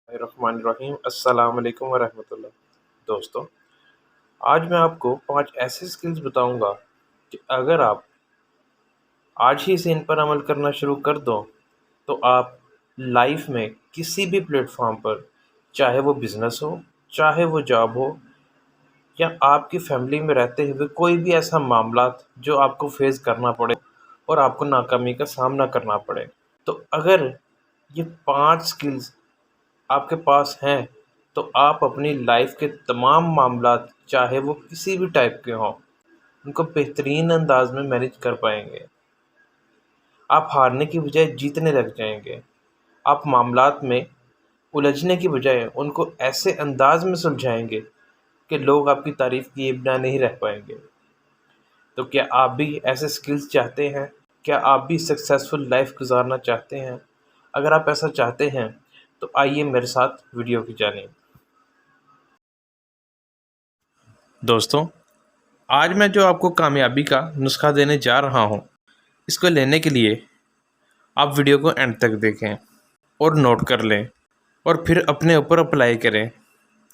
الرحمن الرحیم السلام علیکم ورحمۃ اللہ۔ دوستوں، آج میں آپ کو 5 ایسے سکلز بتاؤں گا کہ اگر آپ آج ہی سے ان پر عمل کرنا شروع کر دو تو آپ لائف میں کسی بھی پلیٹ فارم پر، چاہے وہ بزنس ہو، چاہے وہ جاب ہو، یا آپ کی فیملی میں رہتے ہوئے کوئی بھی ایسا معاملات جو آپ کو فیس کرنا پڑے اور آپ کو ناکامی کا سامنا کرنا پڑے، تو اگر یہ 5 سکلز آپ کے پاس ہیں تو آپ اپنی لائف کے تمام معاملات، چاہے وہ کسی بھی ٹائپ کے ہوں، ان کو بہترین انداز میں مینیج کر پائیں گے۔ آپ ہارنے کی بجائے جیتنے لگ جائیں گے۔ آپ معاملات میں الجھنے کی بجائے ان کو ایسے انداز میں سلجھائیں گے کہ لوگ آپ کی تعریف کیے بنا نہیں رہ پائیں گے۔ تو کیا آپ بھی ایسے سکلز چاہتے ہیں؟ کیا آپ بھی سکسیزفل لائف گزارنا چاہتے ہیں؟ اگر آپ ایسا چاہتے ہیں تو آئیے میرے ساتھ ویڈیو کی جانب۔ دوستوں، آج میں جو آپ کو کامیابی کا نسخہ دینے جا رہا ہوں، اس کو لینے کے لیے آپ ویڈیو کو اینڈ تک دیکھیں اور نوٹ کر لیں اور پھر اپنے اوپر اپلائی کریں۔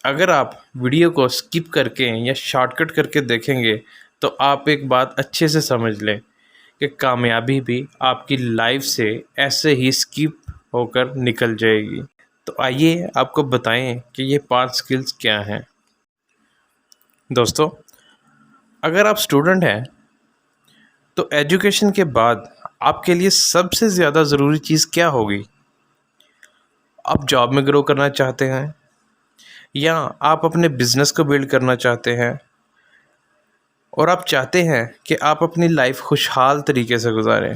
اگر آپ ویڈیو کو سکپ کر کے یا شارٹ کٹ کر کے دیکھیں گے تو آپ ایک بات اچھے سے سمجھ لیں کہ کامیابی بھی آپ کی لائف سے ایسے ہی سکپ ہو کر نکل جائے گی۔ تو آئیے آپ کو بتائیں کہ یہ 5 سکلز کیا ہیں۔ دوستو، اگر آپ اسٹوڈنٹ ہیں تو ایجوکیشن کے بعد آپ کے لیے سب سے زیادہ ضروری چیز کیا ہوگی؟ آپ جاب میں گرو کرنا چاہتے ہیں یا آپ اپنے بزنس کو بلڈ کرنا چاہتے ہیں اور آپ چاہتے ہیں کہ آپ اپنی لائف خوشحال طریقے سے گزاریں،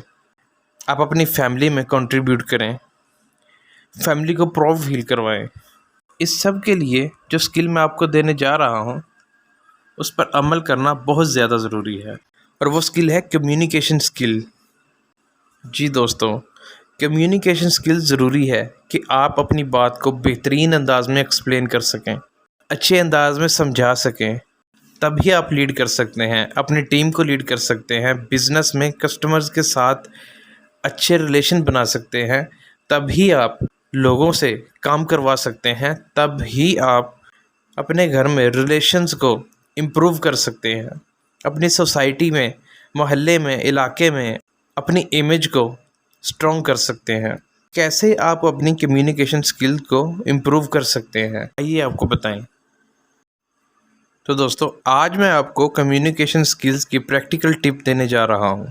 آپ اپنی فیملی میں کنٹریبیوٹ کریں، فیملی کو پراؤڈ فیل کروائیں۔ اس سب کے لیے جو سکل میں آپ کو دینے جا رہا ہوں اس پر عمل کرنا بہت زیادہ ضروری ہے، اور وہ سکل ہے کمیونیکیشن سکل۔ جی دوستوں، کمیونیکیشن سکل ضروری ہے کہ آپ اپنی بات کو بہترین انداز میں ایکسپلین کر سکیں، اچھے انداز میں سمجھا سکیں، تبھی آپ لیڈ کر سکتے ہیں، اپنی ٹیم کو لیڈ کر سکتے ہیں، بزنس میں کسٹمرز کے ساتھ اچھے ریلیشن بنا سکتے ہیں، تبھی آپ لوگوں سے کام کروا سکتے ہیں، تب ہی آپ اپنے گھر میں ریلیشنز کو امپروو کر سکتے ہیں، اپنی سوسائٹی میں، محلے میں، علاقے میں اپنی امیج کو اسٹرانگ کر سکتے ہیں۔ کیسے آپ اپنی کمیونیکیشن سکل کو امپروو کر سکتے ہیں، آئیے آپ کو بتائیں۔ تو دوستو، آج میں آپ کو کمیونیکیشن سکلز کی پریکٹیکل ٹپ دینے جا رہا ہوں،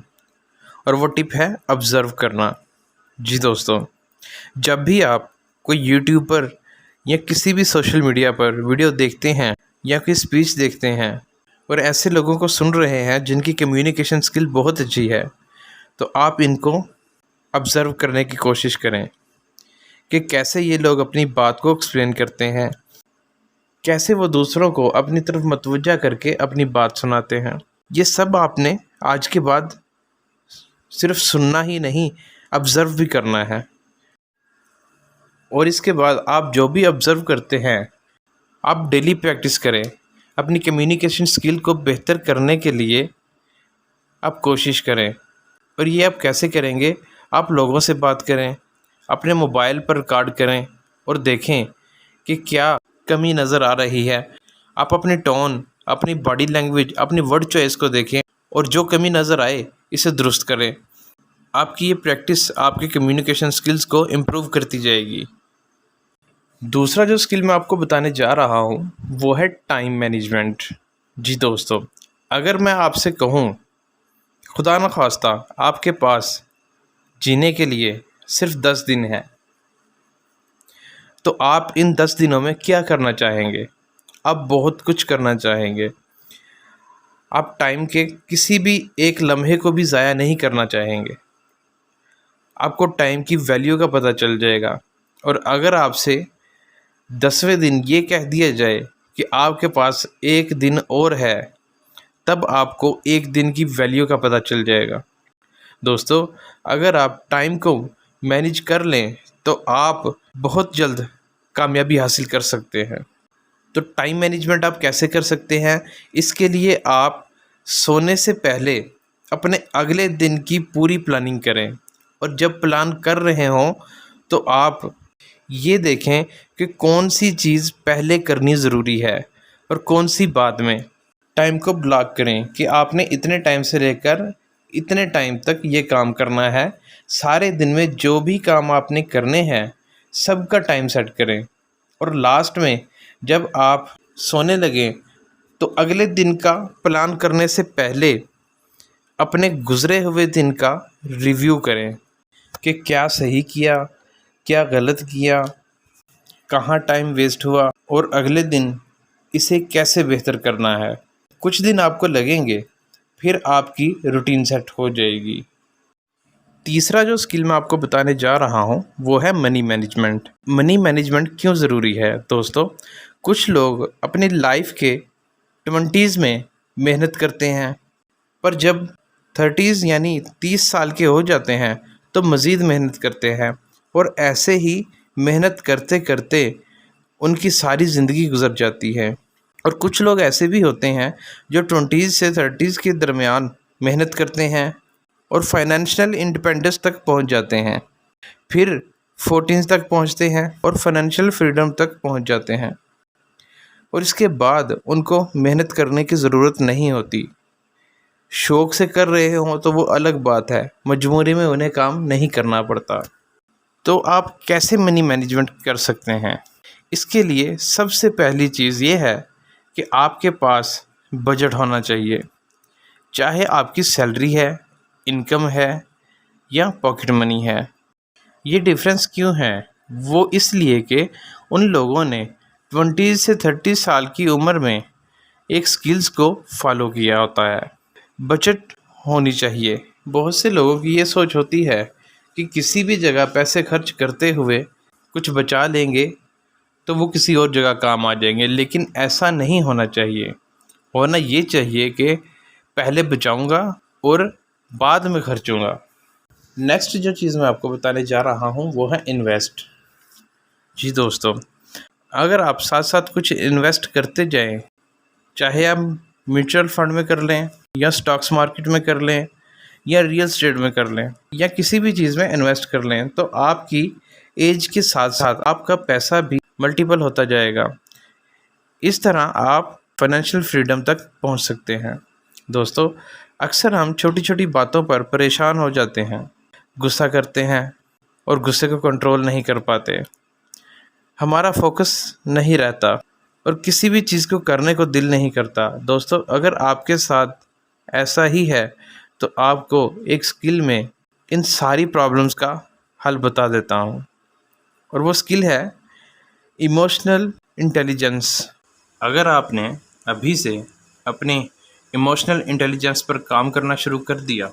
اور وہ ٹپ ہے آبزرو کرنا۔ جی دوستو، جب بھی آپ کوئی یوٹیوب پر یا کسی بھی سوشل میڈیا پر ویڈیو دیکھتے ہیں یا کوئی اسپیچ دیکھتے ہیں اور ایسے لوگوں کو سن رہے ہیں جن کی کمیونیکیشن سکل بہت اچھی ہے، تو آپ ان کو آبزرو کرنے کی کوشش کریں کہ کیسے یہ لوگ اپنی بات کو ایکسپلین کرتے ہیں، کیسے وہ دوسروں کو اپنی طرف متوجہ کر کے اپنی بات سناتے ہیں۔ یہ سب آپ نے آج کے بعد صرف سننا ہی نہیں، آبزرو بھی کرنا ہے، اور اس کے بعد آپ جو بھی آبزرو کرتے ہیں آپ ڈیلی پریکٹس کریں۔ اپنی کمیونیکیشن سکل کو بہتر کرنے کے لیے آپ کوشش کریں، اور یہ آپ کیسے کریں گے؟ آپ لوگوں سے بات کریں، اپنے موبائل پر ریکارڈ کریں اور دیکھیں کہ کیا کمی نظر آ رہی ہے۔ آپ اپنی ٹون، اپنی باڈی لینگویج، اپنی ورڈ چوائس کو دیکھیں اور جو کمی نظر آئے اسے درست کریں۔ آپ کی یہ پریکٹس آپ کی کمیونیکیشن سکلز کو امپروو کرتی جائے گی۔ دوسرا جو سکل میں آپ کو بتانے جا رہا ہوں وہ ہے ٹائم مینجمنٹ۔ جی دوستو، اگر میں آپ سے کہوں خدا نخواستہ آپ کے پاس جینے کے لیے صرف 10 دن ہے، تو آپ ان 10 دنوں میں کیا کرنا چاہیں گے؟ آپ بہت کچھ کرنا چاہیں گے۔ آپ ٹائم کے کسی بھی ایک لمحے کو بھی ضائع نہیں کرنا چاہیں گے۔ آپ کو ٹائم کی ویلیو کا پتہ چل جائے گا، اور اگر آپ سے 10ویں دن یہ کہہ دیا جائے کہ آپ کے پاس ایک دن اور ہے، تب آپ کو ایک دن کی ویلیو کا پتہ چل جائے گا۔ دوستو، اگر آپ ٹائم کو مینیج کر لیں تو آپ بہت جلد کامیابی حاصل کر سکتے ہیں۔ تو ٹائم مینجمنٹ آپ کیسے کر سکتے ہیں؟ اس کے لیے آپ سونے سے پہلے اپنے اگلے دن کی پوری پلاننگ کریں، اور جب پلان کر رہے ہوں تو آپ یہ دیکھیں کہ کون سی چیز پہلے کرنی ضروری ہے اور کون سی بعد میں۔ ٹائم کو بلاک کریں کہ آپ نے اتنے ٹائم سے لے کر اتنے ٹائم تک یہ کام کرنا ہے۔ سارے دن میں جو بھی کام آپ نے کرنے ہیں سب کا ٹائم سیٹ کریں، اور لاسٹ میں جب آپ سونے لگیں تو اگلے دن کا پلان کرنے سے پہلے اپنے گزرے ہوئے دن کا ریویو کریں کہ کیا صحیح کیا، کیا غلط کیا، کہاں ٹائم ویسٹ ہوا، اور اگلے دن اسے کیسے بہتر کرنا ہے۔ کچھ دن آپ کو لگیں گے، پھر آپ کی روٹین سیٹ ہو جائے گی۔ تیسرا جو اسکل میں آپ کو بتانے جا رہا ہوں وہ ہے منی مینجمنٹ۔ منی مینجمنٹ کیوں ضروری ہے دوستو؟ کچھ لوگ اپنی لائف کے 20s میں محنت کرتے ہیں، پر جب 30s یعنی 30 سال کے ہو جاتے ہیں تو مزید محنت کرتے ہیں، اور ایسے ہی محنت کرتے کرتے ان کی ساری زندگی گزر جاتی ہے۔ اور کچھ لوگ ایسے بھی ہوتے ہیں جو 20s سے 30s کے درمیان محنت کرتے ہیں اور فائنینشیل انڈیپینڈنس تک پہنچ جاتے ہیں، پھر 14 تک پہنچتے ہیں اور فائنینشیل فریڈم تک پہنچ جاتے ہیں، اور اس کے بعد ان کو محنت کرنے کی ضرورت نہیں ہوتی۔ شوق سے کر رہے ہوں تو وہ الگ بات ہے، مجبوری میں انہیں کام نہیں کرنا پڑتا۔ تو آپ کیسے منی مینجمنٹ کر سکتے ہیں؟ اس کے لیے سب سے پہلی چیز یہ ہے کہ آپ کے پاس بجٹ ہونا چاہیے، چاہے آپ کی سیلری ہے، انکم ہے یا پاکٹ منی ہے۔ یہ ڈیفرنس کیوں ہے؟ وہ اس لیے کہ ان لوگوں نے 20 سے 30 سال کی عمر میں ایک سکلز کو فالو کیا ہوتا ہے۔ بجٹ ہونی چاہیے۔ بہت سے لوگوں کی یہ سوچ ہوتی ہے کہ کسی بھی جگہ پیسے خرچ کرتے ہوئے کچھ بچا لیں گے تو وہ کسی اور جگہ کام آ جائیں گے، لیکن ایسا نہیں ہونا چاہیے۔ ہونا یہ چاہیے کہ پہلے بچاؤں گا اور بعد میں خرچوں گا۔ نیکسٹ جو چیز میں آپ کو بتانے جا رہا ہوں وہ ہے انویسٹ۔ جی دوستو، اگر آپ ساتھ ساتھ کچھ انویسٹ کرتے جائیں، چاہے آپ میوچل فنڈ میں کر لیں یا سٹاکس مارکیٹ میں کر لیں یا ریئل اسٹیٹ میں کر لیں یا کسی بھی چیز میں انویسٹ کر لیں، تو آپ کی ایج کے ساتھ ساتھ آپ کا پیسہ بھی ملٹیپل ہوتا جائے گا۔ اس طرح آپ فائنینشیل فریڈم تک پہنچ سکتے ہیں۔ دوستو، اکثر ہم چھوٹی چھوٹی باتوں پر پریشان ہو جاتے ہیں، غصہ کرتے ہیں اور غصے کو کنٹرول نہیں کر پاتے، ہمارا فوکس نہیں رہتا اور کسی بھی چیز کو کرنے کو دل نہیں کرتا۔ دوستو، اگر آپ کے ساتھ ایسا ہی ہے تو آپ کو ایک سکل میں ان ساری پرابلمز کا حل بتا دیتا ہوں، اور وہ سکل ہے ایموشنل انٹیلیجنس۔ اگر آپ نے ابھی سے اپنے ایموشنل انٹیلیجنس پر کام کرنا شروع کر دیا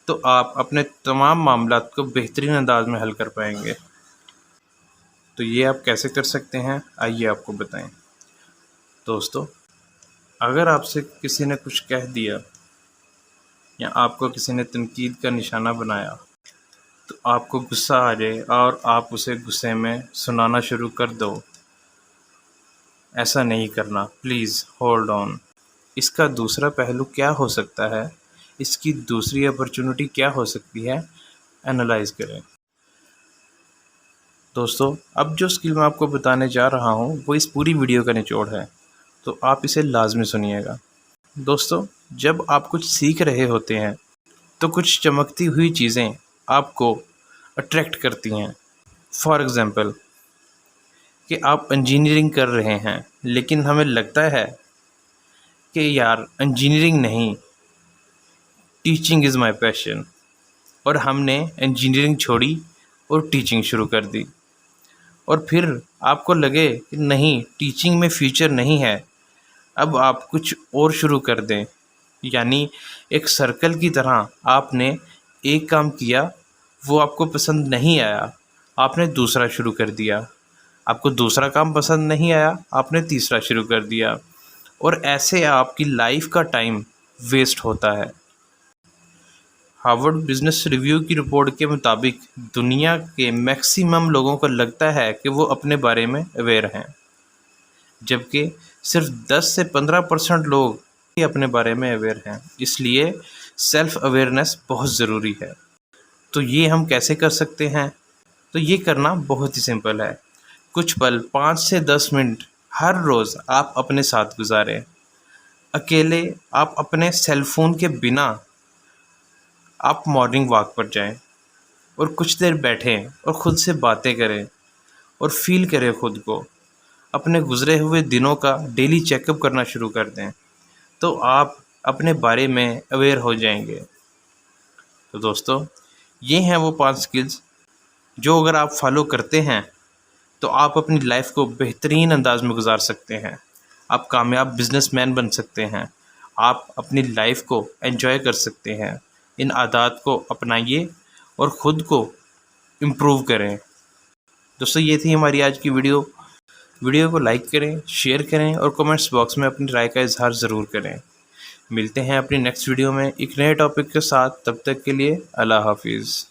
تو آپ اپنے تمام معاملات کو بہترین انداز میں حل کر پائیں گے۔ تو یہ آپ کیسے کر سکتے ہیں، آئیے آپ کو بتائیں۔ دوستو، اگر آپ سے کسی نے کچھ کہہ دیا یا آپ کو کسی نے تنقید کا نشانہ بنایا تو آپ کو غصہ آ جائے اور آپ اسے غصے میں سنانا شروع کر دو، ایسا نہیں کرنا، پلیز ہولڈ آن۔ اس کا دوسرا پہلو کیا ہو سکتا ہے، اس کی دوسری اپرچونٹی کیا ہو سکتی ہے، انالائز کریں۔ دوستو، اب جو سکل میں آپ کو بتانے جا رہا ہوں وہ اس پوری ویڈیو کا نچوڑ ہے، تو آپ اسے لازمی سنیے گا۔ دوستو، جب آپ کچھ سیکھ رہے ہوتے ہیں تو کچھ چمکتی ہوئی چیزیں آپ کو اٹریکٹ کرتی ہیں۔ فار ایگزامپل کہ آپ انجینئرنگ کر رہے ہیں، لیکن ہمیں لگتا ہے کہ یار انجینئرنگ نہیں، ٹیچنگ از مائی پیشن، اور ہم نے انجینئرنگ چھوڑی اور ٹیچنگ شروع کر دی، اور پھر آپ کو لگے کہ نہیں، ٹیچنگ میں فیوچر نہیں ہے، اب آپ کچھ اور شروع کر دیں۔ یعنی ایک سرکل کی طرح آپ نے ایک کام کیا، وہ آپ کو پسند نہیں آیا، آپ نے دوسرا شروع کر دیا، آپ کو دوسرا کام پسند نہیں آیا، آپ نے تیسرا شروع کر دیا، اور ایسے آپ کی لائف کا ٹائم ویسٹ ہوتا ہے۔ ہارورڈ بزنس ریویو کی رپورٹ کے مطابق دنیا کے میکسیمم لوگوں کو لگتا ہے کہ وہ اپنے بارے میں اویئر ہیں، جبکہ صرف 10 سے 15% لوگ ہی اپنے بارے میں اویئر ہیں۔ اس لیے سیلف اویئرنیس بہت ضروری ہے۔ تو یہ ہم کیسے کر سکتے ہیں؟ تو یہ کرنا بہت ہی سمپل ہے. کچھ پل 5 سے 10 منٹ ہر روز آپ اپنے ساتھ گزاریں. اکیلے آپ اپنے سیل فون کے بنا آپ مارننگ واک پر جائیں اور کچھ دیر بیٹھیں اور خود سے باتیں کریں اور فیل کریں خود کو. اپنے گزرے ہوئے دنوں کا ڈیلی چیک اپ کرنا شروع کر دیں تو آپ اپنے بارے میں اویئر ہو جائیں گے. تو دوستو، یہ ہیں وہ 5 سکلز جو اگر آپ فالو کرتے ہیں تو آپ اپنی لائف کو بہترین انداز میں گزار سکتے ہیں. آپ کامیاب بزنس مین بن سکتے ہیں. آپ اپنی لائف کو انجوائے کر سکتے ہیں. ان عادات کو اپنائیے اور خود کو امپروو کریں. دوستو، یہ تھی ہماری آج کی ویڈیو کو لائک کریں، شیئر کریں اور کمنٹس باکس میں اپنی رائے کا اظہار ضرور کریں. ملتے ہیں اپنی نیکسٹ ویڈیو میں ایک نئے ٹاپک کے ساتھ. تب تک کے لیے اللہ حافظ.